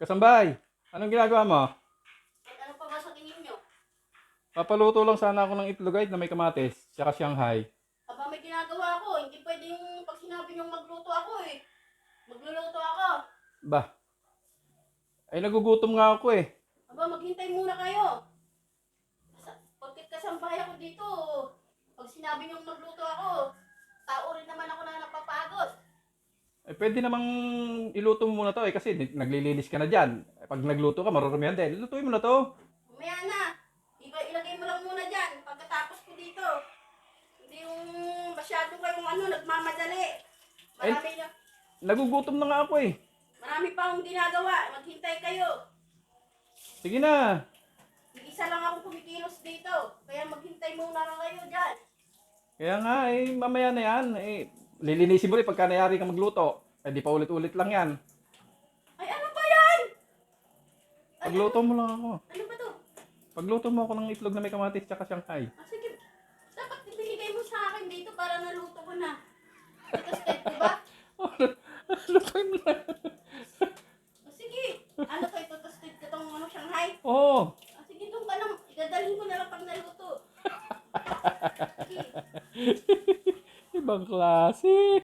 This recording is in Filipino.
Kasambay, anong ginagawa mo? Ano pa ba sa tingin nyo? Papaluto lang sana ako ng itlog na may kamatis, tsaka Shanghai. Aba, may ginagawa ako. Hindi pwedeng pag sinabi nyong magluto ako eh. Magluluto ako. Bah, ay nagugutom nga ako eh. Aba, maghintay muna kayo. Pagkat kasambahay ako dito, pag sinabi nyong magluto ako, tao rin naman ako na napapagod. Ay pwede namang iluto mo muna to kasi naglilinis ka na dyan. Pag nagluto ka, marurumihan din. Lutuin mo na to. Mamaya na. Ilagay mo lang muna dyan pagkatapos ko dito. Hindi yung masyado kayong nagmamadali. Ay, Marami na. nagugutom na nga ako eh. Marami pa akong ginagawa. Maghintay kayo. Sige na. Isa lang ako kumikilos dito. Kaya maghintay muna lang kayo dyan. Kaya nga eh, mamaya na yan. Lilinisin mo rin pagka nayari ka magluto. Di pa ulit-ulit lang yan. Ay, ano ba yan? Pagluto mo lang ako. Ano ba to? Pagluto mo ako ng itlog na may kamatis tsaka Shanghai. Sige. Dapat ibinigay mo sa akin dito para naluto ko na. Ito step ko ba? Lutuin mo na. Sige. Ano to? Ito step ko tong Shanghai? Oo. Sige, doon ka lang. Idadalhin ko na lang pag naluto. Sige. Ibang klase.